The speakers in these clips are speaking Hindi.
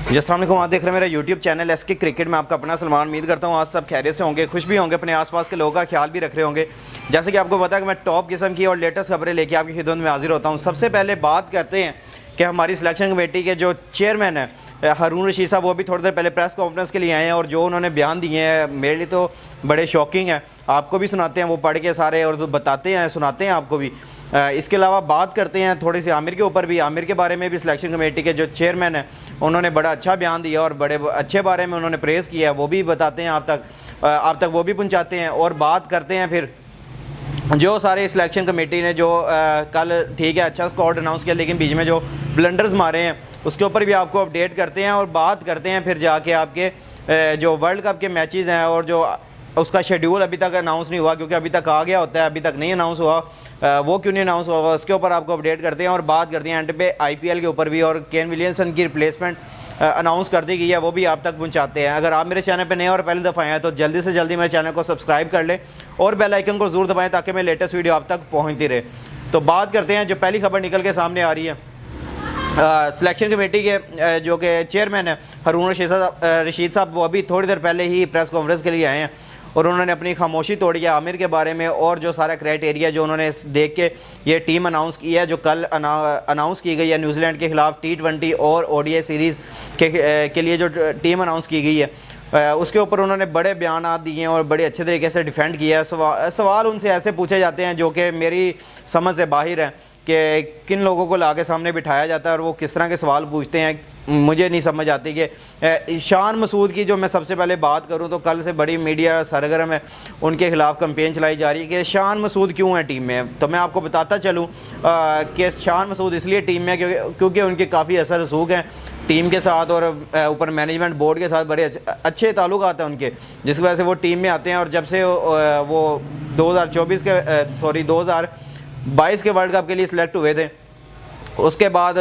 जी अस्सलाम वालेकुम, आप देख रहे हैं मेरा यूट्यूब चैनल एसके क्रिकेट में। आपका अपना सलमान। उम्मीद करता हूँ आज सब खैरियत से होंगे, खुश भी होंगे, अपने आसपास के लोगों का ख्याल भी रख रहे होंगे। जैसे कि आपको पता है कि मैं टॉप किस्म की और लेटेस्ट खबरें लेके आपकी खिदमत में हाजिर होता हूँ। सबसे पहले बात करते हैं कि हमारी सिलेक्शन कमेटी के जो चेयरमैन है हारून रशीद साहब, वो भी थोड़ी देर पहले प्रेस कॉन्फ्रेंस के लिए आए हैं और जो उन्होंने बयान दिए हैं मेरे लिए तो बड़े शॉकिंग है। आपको भी सुनाते हैं वो पढ़ के सारे और बताते हैं, सुनाते हैं आपको भी। इसके अलावा बात करते हैं थोड़ी सी आमिर के ऊपर भी। आमिर के बारे में भी सिलेक्शन कमेटी के जो चेयरमैन हैं उन्होंने बड़ा अच्छा बयान दिया और बड़े अच्छे बारे में उन्होंने प्रेज़ किया है, वो भी बताते हैं आप तक वो भी पहुंचाते हैं। और बात करते हैं फिर जो सारे सिलेक्शन कमेटी ने जो कल ठीक है अच्छा स्क्वाड अनाउंस किया, लेकिन बीच में जो ब्लंडर्स मारे हैं उसके ऊपर भी आपको अपडेट करते हैं। और बात करते हैं फिर जाके आपके जो वर्ल्ड कप के मैचेस हैं और जो उसका शेड्यूल अभी तक अनाउंस नहीं हुआ, क्योंकि अभी तक आ गया होता है, अभी तक नहीं अनाउंस हुआ, वो क्यों नहीं अनाउंस हुआ उसके ऊपर आपको अपडेट करते हैं। और बात करते हैं एंड पे आईपीएल के ऊपर भी, और केन विलियमसन की रिप्लेसमेंट अनाउंस कर दी गई है, वो भी आप तक पहुंचाते हैं। अगर आप मेरे चैनल पे नए और पहली दफ़ा आए हैं तो जल्दी से जल्दी मेरे चैनल को सब्सक्राइब कर लें और बेल आइकन को ज़रूर दबाएं ताकि मेरी लेटेस्ट वीडियो आप तक पहुंचती रहे। तो बात करते हैं जो पहली खबर निकल के सामने आ रही है सिलेक्शन कमेटी के जो कि चेयरमैन है हारून रशीद साहब, वो अभी थोड़ी देर पहले ही प्रेस कॉन्फ्रेंस के लिए आए हैं और उन्होंने अपनी खामोशी तोड़ी है आमिर के बारे में और जो सारा क्राइटेरिया जो उन्होंने देख के ये टीम अनाउंस की है, जो कल अनाउंस की गई है न्यूजीलैंड के ख़िलाफ़ T20 और ODI सीरीज़ के लिए जो टीम अनाउंस की गई है, उसके ऊपर उन्होंने बड़े बयान दिए हैं और बड़े अच्छे तरीके से डिफेंड किया है। सवाल उनसे ऐसे पूछे जाते हैं जो कि मेरी समझ से बाहर है कि किन लोगों को लाके सामने बिठाया जाता है और वो किस तरह के सवाल पूछते हैं, मुझे नहीं समझ आती। कि शान मसूद की जो मैं सबसे पहले बात करूं तो कल से बड़ी मीडिया सरगर्म है, उनके खिलाफ कंपेन चलाई जा रही है कि शान मसूद क्यों है टीम में। तो मैं आपको बताता चलूं कि शान मसूद इसलिए टीम में क्योंकि उनके काफ़ी असर रसूख हैं टीम के साथ और ऊपर मैनेजमेंट बोर्ड के साथ बड़े अच्छे ताल्लुकात हैं उनके, जिसकी वजह से वो टीम में आते हैं। और जब से वो 2022 के वर्ल्ड कप के लिए सिलेक्ट हुए थे, उसके बाद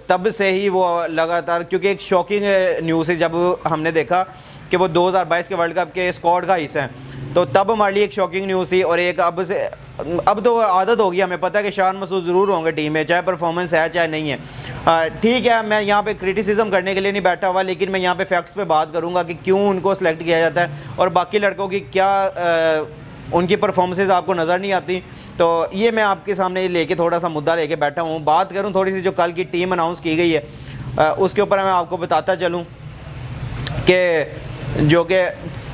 तब से ही वो लगातार, क्योंकि एक शॉकिंग न्यूज़ है जब हमने देखा कि वो 2022 के वर्ल्ड कप के स्क्वाड का हिस्सा हैं, तो तब हमारे लिए एक शॉकिंग न्यूज़ थी। और एक अब तो आदत होगी, हमें पता है कि शान मसूद ज़रूर होंगे टीम में, चाहे परफॉर्मेंस है चाहे नहीं है। ठीक है, मैं यहाँ पे क्रिटिसिज्म करने के लिए नहीं बैठा हुआ, लेकिन मैं यहाँ पे फैक्ट्स पे बात करूँगा कि क्यों उनको सेलेक्ट किया जाता है और बाकी लड़कों की क्या उनकी परफॉर्मेंसेज आपको नज़र नहीं आती। तो ये मैं आपके सामने लेके थोड़ा सा मुद्दा लेके बैठा हूँ। बात करूँ थोड़ी सी जो कल की टीम अनाउंस की गई है उसके ऊपर मैं आपको बताता चलूँ कि जो कि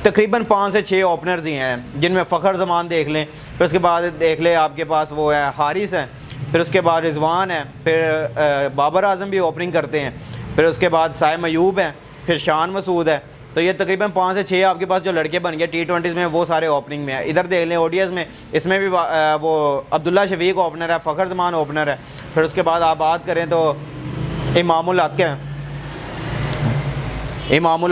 तकरीबन 5 से 6 ओपनर्स ही हैं, जिनमें फ़खर जमान देख लें, फिर उसके बाद देख लें आपके पास वो है हारिस हैं, फिर उसके बाद रिजवान है, फिर बाबर आजम भी ओपनिंग करते हैं, फिर उसके बाद साइम अयूब हैं, फिर शान मसूद है। तो ये तकरीबन 5 से 6 आपके पास जो लड़के बन गए T20 में, वो सारे ओपनिंग में है। इधर देख लें ODIs में, इसमें भी वो अब्दुल्ला शफीक ओपनर है, फ़खर जमान ओपनर है, फिर उसके बाद आप बात करें तो इमामुल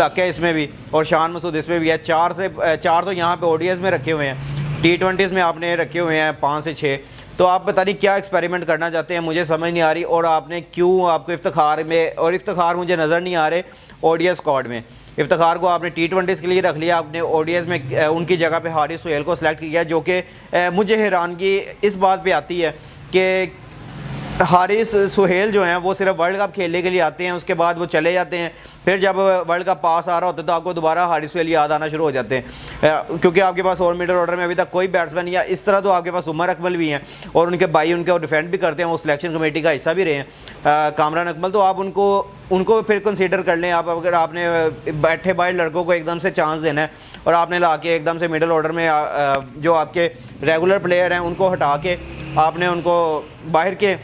हक है इसमें भी, और शान मसूद इसमें भी है। 4 तो यहाँ पे ODIs में रखे हुए हैं, T20s में आपने रखे हुए हैं 5 से 6। तो आप पता नहीं क्या एक्सपेरिमेंट करना चाहते हैं, मुझे समझ नहीं आ रही। और आपने क्यों, आपको इफ्तिखार में, और इफ्तिखार मुझे नज़र नहीं आ रहे ODI स्क्वाड में, इफ्तिखार को आपने T20s के लिए रख लिया, आपने ODIs में उनकी जगह पे हारिस सुहेल को सिलेक्ट किया, जो कि मुझे हैरानगी इस बात पे आती है कि हारिस सुहेल जो हैं वो सिर्फ वर्ल्ड कप खेलने के लिए आते हैं, उसके बाद वो चले जाते हैं। फिर जब वर्ल्ड कप पास आ रहा होता है तो आपको दोबारा हारिस सुहेल याद आना शुरू हो जाते हैं, क्योंकि आपके पास और मिडल ऑर्डर में अभी तक कोई बैट्समैन या इस तरह तो आपके पास उमर अकमल भी हैं और उनके भाई उनके डिफेंड भी करते हैं, वो सिलेक्शन कमेटी का हिस्सा भी रहे हैं कामरान अकमल। तो आप उनको फिर कंसीडर कर लें। आप अगर आपने बैठे बाहर लड़कों को एकदम से चांस देना है और आपने ला के एकदम से मिडल ऑर्डर में जो आपके रेगुलर प्लेयर हैं उनको हटा के आपने उनको बाहर के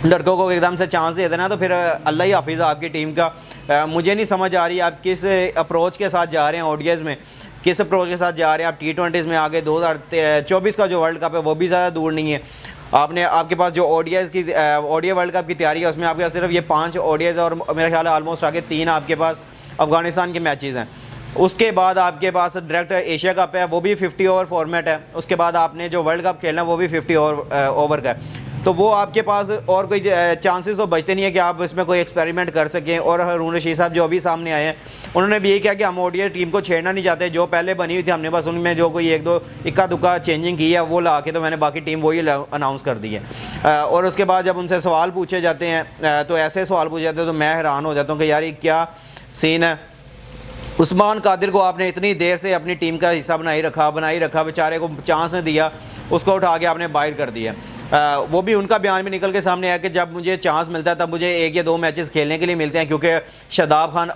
लड़कों को एकदम से चांस दे देना, तो फिर अल्लाह ही हाफिज़ आपकी टीम का। मुझे नहीं समझ आ रही आप किस अप्रोच के साथ जा रहे हैं ODIs में, किस अप्रोच के साथ जा रहे हैं आप T20s में। आगे 2024 का जो वर्ल्ड कप है वो भी ज़्यादा दूर नहीं है। आपके पास जो ODI वर्ल्ड कप की तैयारी है उसमें आपके पास सिर्फ ये 5 ODIs और मेरा ख्याल है ऑलमोस्ट आगे 3 आपके पास अफ़गानिस्तान के मैचेस हैं। उसके बाद आपके पास डायरेक्ट एशिया कप है, वो भी 50 ओवर फॉर्मेट है। उसके बाद आपने जो वर्ल्ड कप खेलना है वो भी 50 ओवर का है। तो वो आपके पास और कोई चांसेस तो बचते नहीं है कि आप इसमें कोई एक्सपेरिमेंट कर सकें। और हारून रशीद साहब जो अभी सामने आए हैं उन्होंने भी यही किया कि हम ODI टीम को छेड़ना नहीं चाहते, जो पहले बनी हुई थी हमने बस उनमें जो कोई 1-2 इक्का दुक्का चेंजिंग की है वो ला के तो मैंने बाकी टीम वही अनाउंस कर दी है। और उसके बाद जब उनसे सवाल पूछे जाते हैं तो ऐसे सवाल पूछे जाते हैं तो मैं हैरान हो जाता हूँ कि यार ये क्या सीन है। उस्मान कादिर को आपने इतनी देर से अपनी टीम का हिस्सा बनाई रखा, बेचारे को चांस नहीं दिया, उसको उठा के आपने बाहर कर दिया। वो भी उनका बयान भी निकल के सामने आया कि जब मुझे चांस मिलता है तब मुझे 1 या 2 मैचेस खेलने के लिए मिलते हैं, क्योंकि शादाब खान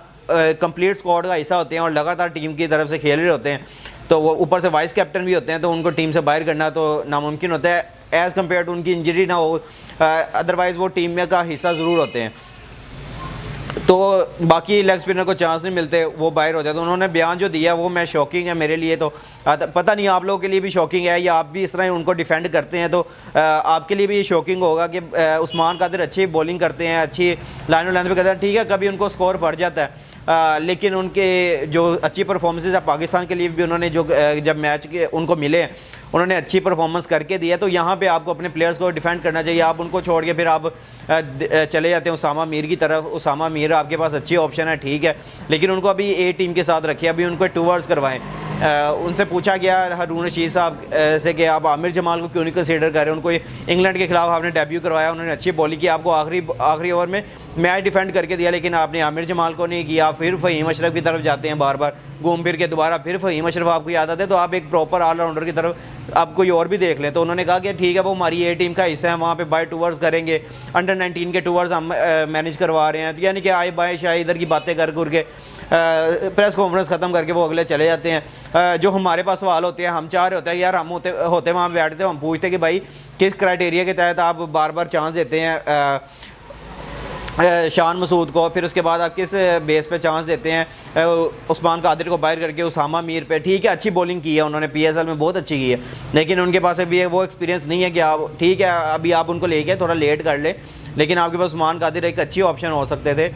कंप्लीट स्क्वाड का हिस्सा होते हैं और लगातार टीम की तरफ से खेल रहे होते हैं, तो वो ऊपर से वाइस कैप्टन भी होते हैं, तो उनको टीम से बाहर करना तो नामुमकिन होता है एज़ कम्पेयर टू उनकी इंजरी ना हो, अदरवाइज़ वो टीम में का हिस्सा ज़रूर होते हैं। तो बाकी लेग स्पिनर को चांस नहीं मिलते, वो बाहर हो जाते। तो उन्होंने बयान जो दिया वो मैं शॉकिंग है मेरे लिए, तो पता नहीं आप लोगों के लिए भी शॉकिंग है या आप भी इस तरह उनको डिफेंड करते हैं, तो आपके लिए भी शॉकिंग होगा कि उस्मान कादिर अच्छी बॉलिंग करते हैं, अच्छी लाइन लाइन पे करते हैं, ठीक है कभी उनको स्कोर पड़ जाता है, लेकिन उनके जो अच्छी परफॉर्मेंसेज है पाकिस्तान के लिए भी उन्होंने जो जब मैच के उनको मिले उन्होंने अच्छी परफॉर्मेंस करके दिया। तो यहाँ पे आपको अपने प्लेयर्स को डिफेंड करना चाहिए। आप उनको छोड़ के फिर आप चले जाते हैं उसामा मीर की तरफ। उसामा मीर आपके पास अच्छी ऑप्शन है, ठीक है, लेकिन उनको अभी ए टीम के साथ रखिए, अभी उनको टूवर्स करवाएं। उनसे पूछा गया हारून रशीद साहब से कि आप आमिर जमाल को क्यों नहीं कंसीडर कर रहे हैं, उनको इंग्लैंड के खिलाफ आपने डेब्यू करवाया, उन्होंने अच्छी बॉलिंग की, आपको आखिरी ओवर में मैच डिफेंड करके दिया, लेकिन आपने आमिर जमाल को नहीं किया। फिर फ़हीम अशरफ की तरफ जाते हैं बार बार घूम फिर के, दोबारा फिर फ़हीम अशरफ आपको याद आते हैं, तो आप एक प्रॉपर ऑलराउंडर की तरफ आप कोई और भी देख लें। तो उन्होंने कहा कि ठीक है वो हमारी ए टीम का हिस्सा है, वहाँ पे बाय टूवर्स करेंगे, अंडर 19 के टूवर्स हम मैनेज करवा रहे हैं, तो यानी कि आए बाएँ शायद इधर की बातें कर के प्रेस कॉन्फ्रेंस ख़त्म करके वो अगले चले जाते हैं। जो हमारे पास सवाल होते हैं, हम चाह रहे होते हैं यार, हम होते वहाँ बैठते हैं, हम पूछते कि भाई किस क्राइटेरिया के तहत आप बार बार चांस देते हैं शान मसूद को, फिर उसके बाद आप किस बेस पे चांस देते हैं उस्मान कादिर को बाहर करके उसामा मीर पे। ठीक है अच्छी बॉलिंग की है उन्होंने, PSL में बहुत अच्छी की है, लेकिन उनके पास अभी वो एक्सपीरियंस नहीं है कि आप ठीक है अभी आप उनको लेके थोड़ा लेट कर ले, लेकिन आपके पास उस्मान कादिर एक अच्छी ऑप्शन हो सकते थे,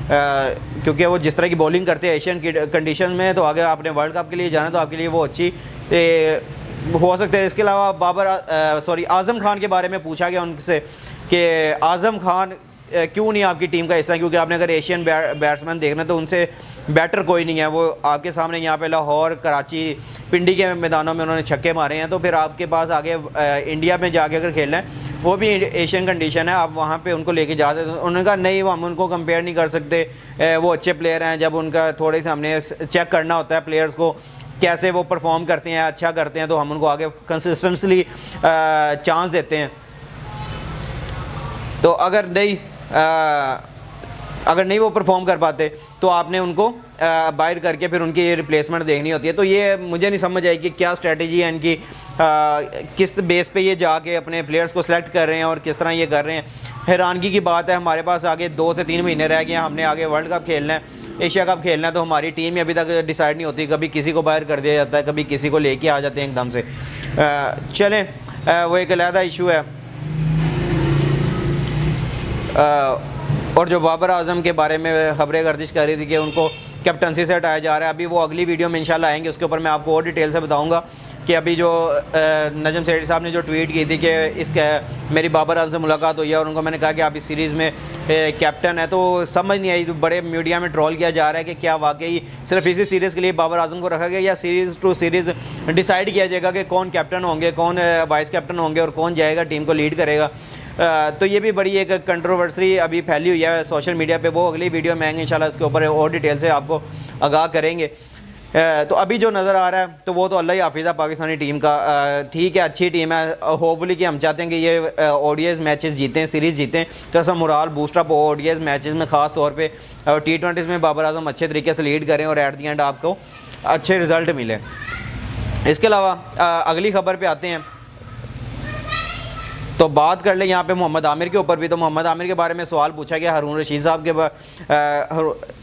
क्योंकि वो जिस तरह की बॉलिंग करते हैं एशियन की कंडीशन में, तो आगे आपने वर्ल्ड कप के लिए जाना तो आपके लिए वो अच्छी हो सकते हैं। इसके अलावा आज़म खान के बारे में पूछा गया उनसे कि आज़म खान क्यों नहीं आपकी टीम का हिस्सा है, क्योंकि आपने अगर एशियन बैट्समैन देखना तो उनसे बेटर कोई नहीं है। वो आपके सामने यहाँ पे लाहौर, कराची, पिंडी के मैदानों में उन्होंने छक्के मारे हैं, तो फिर आपके पास आगे इंडिया में जाके अगर खेलना है वो भी एशियन कंडीशन है, आप वहाँ पे उनको लेके जा सकते। उन्होंने कहा नहीं वो हम उनको कंपेयर नहीं कर सकते, वो अच्छे प्लेयर हैं, जब उनका थोड़े से हमने चेक करना होता है प्लेयर्स को कैसे वो परफॉर्म करते हैं, अच्छा करते हैं, तो हम उनको आगे कंसिस्टेंटली चांस देते हैं। तो अगर नहीं वो परफॉर्म कर पाते तो आपने उनको बाहर करके फिर उनकी रिप्लेसमेंट देखनी होती है। तो ये मुझे नहीं समझ आई कि क्या स्ट्रेटजी है इनकी, किस बेस पे ये जाके अपने प्लेयर्स को सिलेक्ट कर रहे हैं और किस तरह ये कर रहे हैं। हैरानगी की बात है, हमारे पास आगे 2 से 3 महीने रह गए हैं, हमने आगे वर्ल्ड कप खेलना है, एशिया कप खेलना है, तो हमारी टीम ही अभी तक डिसाइड नहीं होती, कभी किसी को बाहर कर दिया जाता है, कभी किसी को लेके आ जाते हैं एकदम से। चलें वो एक अलहदा इशू है। और जो बाबर आजम के बारे में खबरें गर्दिश कर रही थी कि उनको कैप्टनसी से हटाया जा रहा है, अभी वो अगली वीडियो में इंशाल्लाह आएंगे, उसके ऊपर मैं आपको और डिटेल से बताऊंगा कि अभी जो नजम सेठी साहब ने जो ट्वीट की थी कि मेरी बाबर आजम से मुलाकात हुई है और उनको मैंने कहा कि आप इस सीरीज़ में कैप्टन है, तो समझ नहीं आई, तो बड़े मीडिया में ट्रोल किया जा रहा है कि क्या वाकई सिर्फ इसी सीरीज़ के लिए बाबर आजम को रखा गया या सीरीज़ टू सीरीज़ डिसाइड किया जाएगा कि कौन कैप्टन होंगे, कौन वाइस कैप्टन होंगे और कौन जाएगा टीम को लीड करेगा। तो ये भी बड़ी एक कंट्रोवर्सी अभी फैली हुई है सोशल मीडिया पे, वो अगली वीडियो में आएंगे इंशाल्लाह, इसके ऊपर और डिटेल से आपको आगाह करेंगे। तो अभी जो नज़र आ रहा है तो वो तो अल्लाह ही हाफिज़ है पाकिस्तानी टीम का, ठीक है अच्छी टीम है, होपफुली कि हम चाहते हैं कि ये ODI मैचेस जीतें, सीरीज़ जीतें, तो ऐसा मोराल बूस्टअप हो ODI मैचेस में ख़ास तौर पे, और T20 में बाबर आजम अच्छे तरीके से लीड करें और एट दी एंड आपको अच्छे रिज़ल्ट मिले। इसके अलावा अगली खबर पर आते हैं, तो बात कर ले यहाँ पे मोहम्मद आमिर के ऊपर भी। तो मोहम्मद आमिर के बारे में सवाल पूछा गया, हारून रशीद साहब के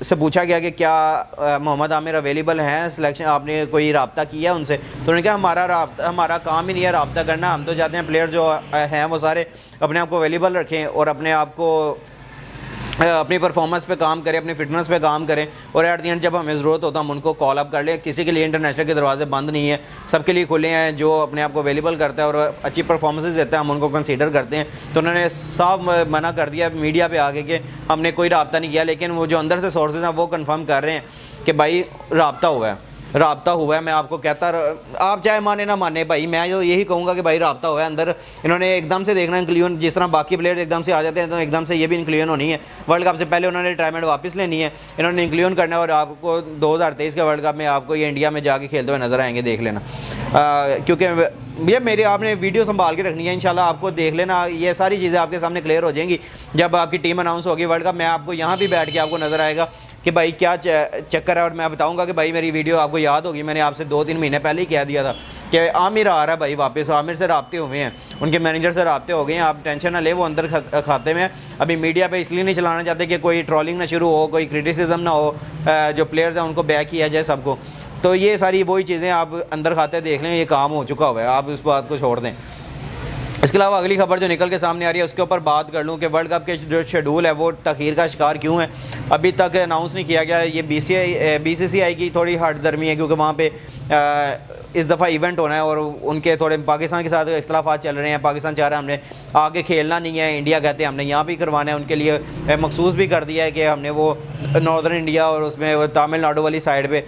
से पूछा गया कि क्या मोहम्मद आमिर अवेलेबल हैं सिलेक्शन, आपने कोई रब्ता किया है उनसे, तो उन्होंने कहा हमारा काम ही नहीं है रब्ता करना, हम तो चाहते हैं प्लेयर जो हैं वो सारे अपने आप को अवेलेबल रखें और अपने आप को अपनी परफॉर्मेंस पे काम करें, अपनी फिटनेस पे काम करें, और एट दी एंड जब हमें ज़रूरत होता है हम उनको कॉल अप कर लें। किसी के लिए इंटरनेशनल के दरवाजे बंद नहीं है, सबके लिए खुले हैं, जो अपने आप को अवेलेबल करता है और अच्छी परफॉर्मेंसेस देता है हम उनको कंसीडर करते हैं। तो उन्होंने साफ मना कर दिया मीडिया पे आके कि हमने कोई रब्ता नहीं किया, लेकिन वो जो अंदर से सोर्सेज हैं वो कन्फर्म कर रहे हैं कि भाई रब्ता हुआ है। रब्ता हुआ है। मैं आपको कहता आप चाहे माने ना माने भाई, मैं जो यही कहूँगा कि भाई रब्ता हुआ है अंदर। इन्होंने एकदम से देखना इंक्लूजन, जिस तरह बाकी प्लेयर्स एकदम से आ जाते हैं तो एकदम से ये भी इंक्लूजन होनी है। वर्ल्ड कप से पहले उन्होंने रिटायरमेंट वापस लेनी है, इन्होंने इंक्लूजन करना है और आपको 2023 के वर्ल्ड कप में आपको ये इंडिया में जाके खेलते हुए नजर आएंगे, देख लेना। क्योंकि भैया मेरे आपने वीडियो संभाल के रखनी है, इंशाल्लाह आपको देख लेना, ये सारी चीज़ें आपके सामने क्लियर हो जाएंगी जब आपकी टीम अनाउंस होगी वर्ल्ड कप में। आपको यहाँ भी बैठ के आपको नज़र आएगा कि भाई क्या चक्कर है, और मैं बताऊंगा कि भाई मेरी वीडियो आपको याद होगी, मैंने आपसे 2-3 महीने पहले ही कह दिया था कि आमिर आ रहा है भाई वापस, आमिर से रब्ते हुए हैं, उनके मैनेजर से रब्ते हो गए हैं, आप टेंशन ना ले, वो अंदर खाते में। अभी मीडिया पे इसलिए नहीं चलाना चाहते कि कोई ट्रोलिंग ना शुरू हो, कोई क्रिटिसिज्म ना हो, जो प्लेयर्स हैं उनको बैक किया जाए सबको। तो ये सारी वही चीज़ें आप अंदर खाते देख लें, ये काम हो चुका हुआ है, आप उस बात को छोड़ दें। इसके अलावा अगली खबर जो निकल के सामने आ रही है उसके ऊपर बात कर लूँ कि वर्ल्ड कप के जो शेड्यूल है वो तखीर का शिकार क्यों है, अभी तक अनाउंस नहीं किया गया। ये BCCI की थोड़ी हटदर्मी है, क्योंकि वहाँ पे इस दफ़ा इवेंट होना है और उनके थोड़े पाकिस्तान के साथ इख्तलाफात चल रहे हैं। पाकिस्तान चाह रहा है हमने आगे खेलना नहीं है, इंडिया कहते हैं हमने यहाँ भी करवाना है। उनके लिए मखसूस भी कर दिया है कि हमने वो नॉर्दर्न इंडिया और उसमें वो तमिलनाडु वाली साइड पे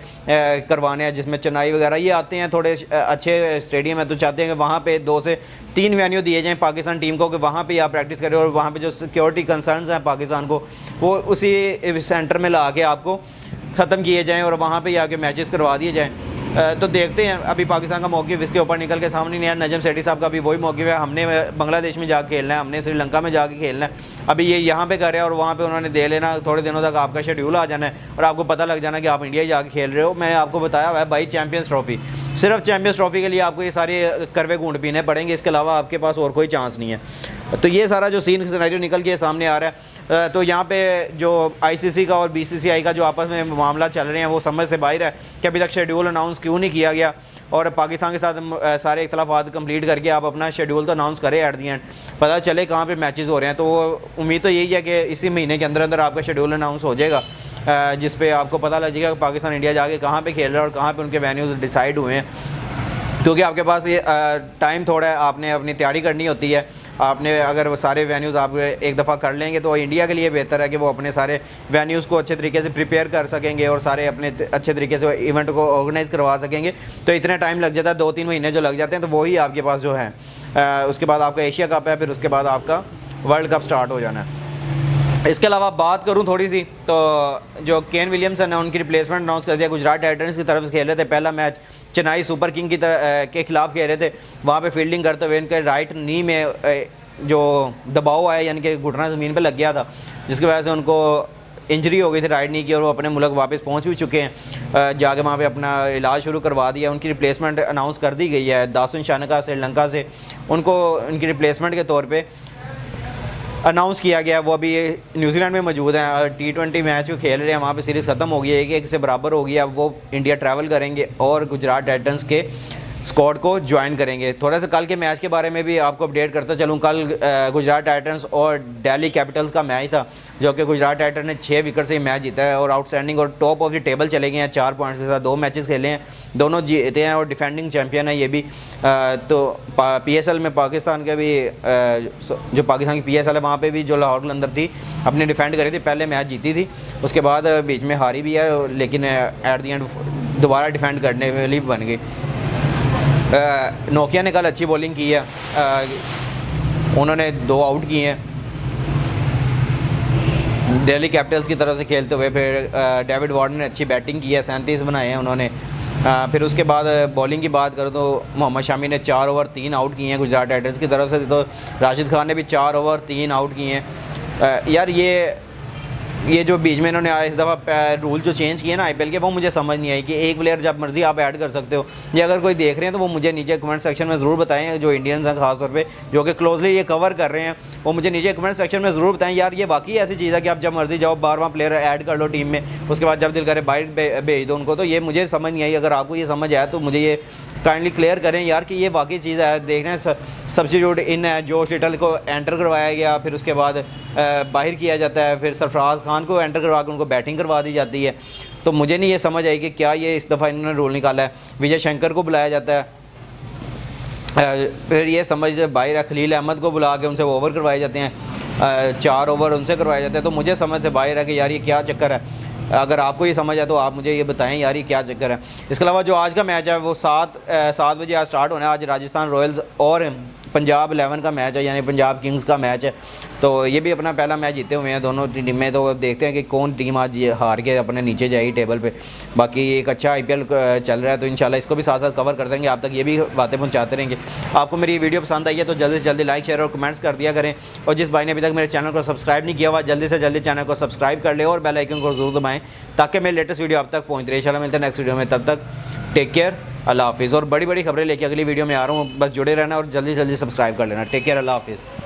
करवाने हैं, जिसमें चेन्नई वगैरह ये आते हैं, थोड़े अच्छे स्टेडियम है। तो चाहते हैं कि वहाँ पे 2 से 3 वेन्यू दिए जाएँ पाकिस्तान टीम को कि वहाँ पे आप प्रैक्टिस करें, और वहाँ पे जो सिक्योरिटी कंसर्न्स हैं पाकिस्तान को वो उसी सेंटर में ला के आपको ख़त्म किए जाएँ और वहाँ पे आके मैचेस करवा दिए जाएँ। तो देखते हैं, अभी पाकिस्तान का मौक़िफ़ इसके ऊपर निकल के सामने नहीं आया। नजम सेठी साहब का भी वही मौक़िफ़ है, हमने बांग्लादेश में जाके खेलना है, हमने श्रीलंका में जाके खेलना है। अभी ये यहाँ पे कर रहे हैं और वहाँ पे उन्होंने दे लेना, थोड़े दिनों तक आपका शेड्यूल आ जाना है और आपको पता लग जाना कि आप इंडिया जाके खेल रहे हो। मैंने आपको बताया हुआ है भाई, चैम्पियंस ट्रॉफ़ी, सिर्फ चैम्पियंस ट्रॉफ़ी के लिए आपको ये सारे करवे घूंट पीने पड़ेंगे, इसके अलावा आपके पास और कोई चांस नहीं है। तो ये सारा जो सीन सिनेरियो निकल के सामने आ रहा है, तो यहाँ पे जो ICC का और BCCI का जो आपस में मामला चल रहे हैं वो समझ से बाहर है कि अभी तक शेड्यूल अनाउंस क्यों नहीं किया गया, और पाकिस्तान के साथ सारे इख्तलाफात कंप्लीट करके आप अपना शेड्यूल तो अनाउंस करें एट दी एंड, पता चले कहाँ पे मैचेस हो रहे हैं। तो उम्मीद तो यही है कि इसी महीने के अंदर अंदर आपका शेड्यूल अनाउंस हो जाएगा, जिस पे आपको पता लग जाएगा कि पाकिस्तान इंडिया जाके कहाँ पे खेल रहा है और कहाँ पे उनके वेन्यूज़ डिसाइड हुए हैं। क्योंकि आपके पास ये टाइम थोड़ा है, आपने अपनी तैयारी करनी होती है। आपने अगर वो सारे वेन्यूज़ आप एक दफ़ा कर लेंगे तो इंडिया के लिए बेहतर है कि वो अपने सारे वेन्यूज़ को अच्छे तरीके से प्रिपेयर कर सकेंगे और सारे अपने अच्छे तरीके से इवेंट को ऑर्गेनाइज़ करवा सकेंगे। तो इतने टाइम लग जाता है, 2-3 महीने जो लग जाते हैं, तो वही आपके पास जो है उसके बाद आपका एशिया कप है, फिर उसके बाद आपका वर्ल्ड कप स्टार्ट हो जाना है। इसके अलावा बात करूं थोड़ी सी, तो जो केन विलियमसन है उनकी रिप्लेसमेंट अनाउंस कर दिया। गुजरात टाइटंस की तरफ से खेल रहे थे, पहला मैच चेन्नई सुपर किंग के खिलाफ खेल रहे थे, वहाँ पे फील्डिंग करते हुए इनके राइट नी में जो दबाव आया, यानी कि घुटना ज़मीन पे लग गया था, जिसकी वजह से उनको इंजरी हो गई थी राइट नी की, और वो अपने मुल्क वापस पहुँच भी चुके हैं, जाके वहाँ पे अपना इलाज शुरू करवा दिया। उनकी रिप्लेसमेंट अनाउंस कर दी गई है, दासुन शानका श्रीलंका से उनको उनकी रिप्लेसमेंट के तौर पर अनाउंस किया गया। वो अभी न्यूजीलैंड में मौजूद हैं, T20 मैच को खेल रहे हैं, वहाँ पे सीरीज़ ख़त्म हो गई है, 1-1 से बराबर हो गया। वो इंडिया ट्रैवल करेंगे और गुजरात टाइटंस के स्क्वाड को ज्वाइन करेंगे। थोड़ा सा कल के मैच के बारे में भी आपको अपडेट करता चलूँ। कल गुजरात टाइटंस और दिल्ली कैपिटल्स का मैच था, जो कि गुजरात टाइटन ने 6 विकेट से मैच जीता है और आउटस्टैंडिंग और टॉप ऑफ द टेबल चले गए हैं 4 पॉइंट्स के साथ। 2 मैचेस खेले हैं, दोनों जीते हैं और डिफेंडिंग चैंपियन है ये भी। तो PSL में पाकिस्तान के भी जो पाकिस्तान की PSL है वहाँ पे भी जो लाहौर कलंदर थी अपने डिफेंड करी थी, पहले मैच जीती थी, उसके बाद बीच में हारी भी है, लेकिन एट दी एंड दोबारा डिफेंड करने वाली बन गई। नोकिया ने कल अच्छी बॉलिंग की है, उन्होंने 2 आउट किए हैं दिल्ली कैपिटल्स की तरफ से खेलते हुए। फिर डेविड वार्नर ने अच्छी बैटिंग की है, 37 बनाए हैं उन्होंने। फिर उसके बाद बॉलिंग की बात करूँ तो मोहम्मद शामी ने 4 ओवर 3 आउट किए हैं गुजरात टाइटंस की तरफ से, तो राशिद खान ने भी 4 ओवर 3 आउट किए हैं। यार ये जो बीच में इन्होंने इस दफ़ा रूल जो चेंज किए ना IPL के, वो मुझे समझ नहीं आई कि एक प्लेयर जब मर्ज़ी आप ऐड कर सकते हो। ये अगर कोई देख रहे हैं तो वो मुझे नीचे कमेंट सेक्शन में ज़रूर बताएं, जो इंडियंस हैं ख़ास तौर पे जो कि क्लोजली ये कवर कर रहे हैं, वो मुझे नीचे कमेंट सेक्शन में ज़रूर बताएं। यार ये वाकई ऐसी चीज़ है कि आप जब मर्ज़ी जाओ 12वां प्लेयर ऐड कर लो टीम में, उसके बाद जब दिल करे बाहर भेज दो उनको। तो ये मुझे समझ नहीं आई, अगर आपको ये समझ आया तो मुझे ये काइंडली क्लियर करें यार कि ये वाकई चीज़ है। देख रहे हैं सब्स्टिट्यूट इन है, जोश लिटल को एंटर करवाया गया, फिर उसके बाद बाहर किया जाता है, फिर सरफराज खान को एंटर करवा के उनको बैटिंग करवा दी जाती है। तो मुझे नहीं ये समझ आई कि क्या ये इस दफ़ा इन्होंने रूल निकाला है। विजय शंकर को बुलाया जाता है, फिर ये समझ बाहर खलील अहमद को बुला के उनसे ओवर करवाए जाते हैं, 4 ओवर उनसे करवाए जाते हैं। तो मुझे समझ से बाहर है कि यार ये क्या चक्कर है। अगर आपको ये समझ है तो आप मुझे ये बताएं यार ये क्या चक्कर है। इसके अलावा जो आज का मैच है वो 7 बजे आज स्टार्ट होना है। आज राजस्थान रॉयल्स और पंजाब 11 का मैच है, यानी पंजाब किंग्स का मैच है। तो ये भी अपना पहला मैच जीते हुए हैं दोनों टीमें। तो अब देखते हैं कि कौन टीम आज ये हार के अपने नीचे जाएगी टेबल पे। बाकी एक अच्छा IPL चल रहा है, तो इंशाल्लाह इसको भी साथ साथ कवर कर देंगे, आप तक ये भी बातें पहुंचाते रहेंगे। आपको मेरी वीडियो पसंद आई है तो जल्दी से जल्दी लाइक शेयर और कमेंट्स कर दिया करें। और जिस भाई ने अभी तक मेरे चैनल को सब्सक्राइब नहीं किया हुआ, जल्दी से जल्दी चैनल को सब्सक्राइब कर ले और बेल आइकन को ज़रूर दबाएँ ताकि मेरे लेटेस्ट वीडियो आप तक पहुँच रहे। इंशाल्लाह मिलते हैं नेक्स्ट वीडियो में, तब तक टेक केयर, अल्लाह हाफिज़। और बड़ी बड़ी खबरें लेके अगली वीडियो में आ रहा हूँ, बस जुड़े रहना और जल्दी से जल्दी सब्सक्राइब कर लेना। टेक केयर, अल्लाह हाफिज़।